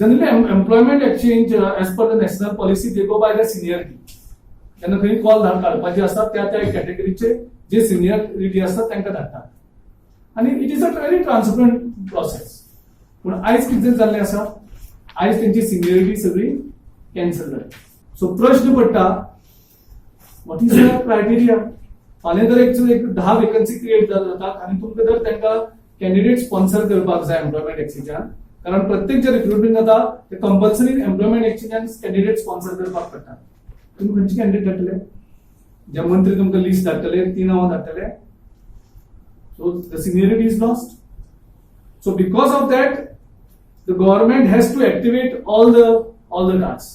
Generally, employment exchange as per the national policy, they go by the seniority. त्यांना खरी call काढपाचे असतात त्या कॅटेगरीचे जे सिनियरिटी असतात त्यांना धाडतात आणि it is a very transparent process. पण आयज कितें जाल्लें आसा, आयज त्यांची सिनियरिटी सगळी कॅन्सल जाली. सो प्रश्न पडटा, व्हॉट इज द क्रायटेरिया? फाल्यां जर एक 10 वेकन्सी क्रिएट जातात आणि तुमकां जर तांकां कॅन्डिडेट स्पॉन्सर करपाक जाय एम्प्लॉयमेंट एक्सचेंजान, कारण प्रत्येक जे रिक्रुटमेंट जाता ते कंपल्सरी एम्प्लॉयमेंट एक्सचेंजान कॅन्डिडेट स्पॉन्सर करपाक पडटा. तुम्ही खंयचे कॅन्डिडेट धाडटले? जे मंत्री तुमकां लिस्ट धाडटले, 3 नांवां धाडटले. So the seniority is lost. So because of that the government has to activate all the cards.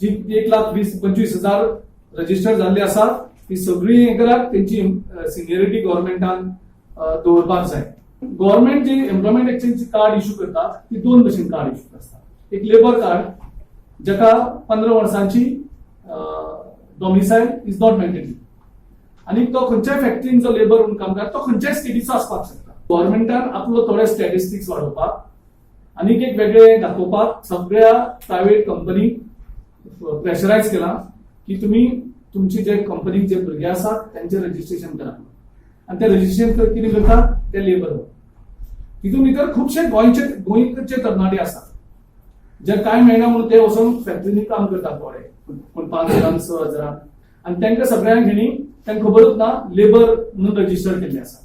जी 1,20,25,000 रजिस्टर जाल्ली आसा ती सगळी हे करात, त्यांची सिनियरिटी गव्हर्नमेंटान दवरपाक जाय. गव्हर्नमेंट जे एम्प्लॉयमेंट एक्सचेंज कार्ड इश्यू करता ती 2 भशेन कार्ड इश्यू करता. एक लेबर कार्ड जाका 15 वर्सांची डॉमिसायल इज नॉट मेंटेनरी आणि तो खंयच्याय फॅक्टरीन जो लेबर म्हणून काम करता तो खंयच्याय स्टेटीचो आसपाक शकता. गव्हर्नमेंटान आपलो थोडे स्टॅटिस्टिक्स वाडोवपाक आनी एक वेगळे दाखोवपाक सगळ्या प्रायव्हेट कंपनीक प्रेशरायज केला की तुम्ही तुमची जे कंपनीक जे भुरगे आसात त्यांचे रजिस्ट्रेशन करा आणि ते रजिस्ट्रेशन कितें करतात ते लेबर. तितून भितर खुबशे गोंयचे तरणाटे आसात जे काय मेळना म्हणून ते वचून फॅक्टरीनी काम करतात थोडे, पण 5,000 6,000 आणि तांकां सगळ्यांक तांकां खबरूच ना लेबर म्हणून रजिस्टर केल्ले आसा.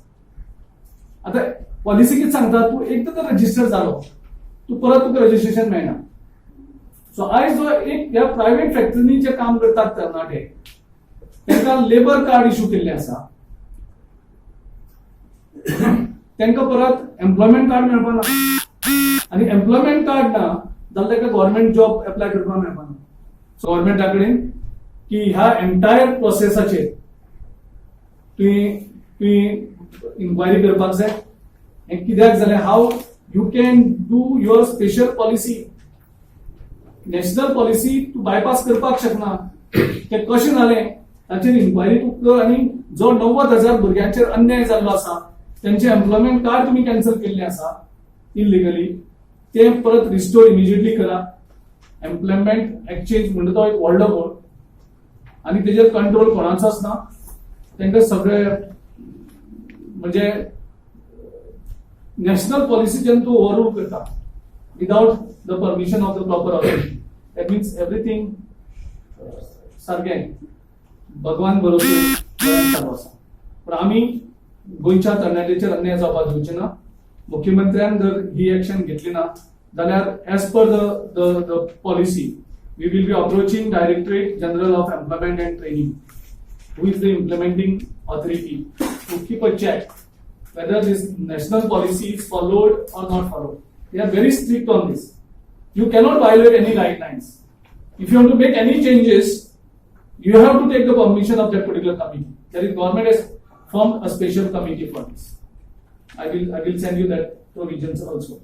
आता पॉलिसी कितें सांगता, तूं एकदा जर रजिस्टर जालो तूं परत तुका रजिस्ट्रेशन मेळना. सो आयज जो एक ह्या प्रायव्हेट फॅक्टरीनी जे काम करतात तरणाटे तांकां लेबर कार्ड इश्यू केल्ले आसा, तांकां परत एम्प्लॉयमेंट कार्ड मेळपाक ना आणि एम्प्लॉयमेंट कार्ड ना जाल्यार ताका गव्हर्नमेंट जॉब एप्लाय करपाक मेळपाना. सो गव्हर्नमेंटा कडेन की ह्या एंटायर प्रोसेसाचेर तुवें इन्क्वायरी करपाक जाय. हे कित्याक जाल्यार how you can do your special policy. National policy तूं बायपास करपाक शकना. ते कशें जालें ताचेर इन्क्वायरी तूं कर आनी जो 90,000 भुरग्यांचेर अन्याय जाल्लो आसा त्यांचे एम्प्लॉयमेंट कार्ड तुम्ही कॅन्सल केल्ले आसा इलिगली, ते परत रिस्टोर इमिजिएटली करा. एम्प्लॉयमेंट एक्सचेंज म्हणजे तो एक व्हडलो कोण आणि तेजेर कंट्रोल कोणाचोच ना. तांकां सगळे म्हणजे नॅशनल पॉलिसी जेन्ना तूं ओवररूल करता without the permission of the proper authority, that means everything सारकें भगवान भरोसे चालू आसा. पण आमी गोंयच्या तरणाट्याचेर अन्याय जावपाक दिवचे ना. मुख्यमंत्र्यान जर ही एक्शन घेतली ना जाल्यार as per the policy we will be approaching directorate general of employment and training, who is the implementing authority, to keep a check whether this national policy is followed or not followed. They are very strict on this. You cannot violate any guidelines. If you want to make any changes, you have to take the permission of that particular committee. That is, government has formed a special committee for this. I will send you that provisions also.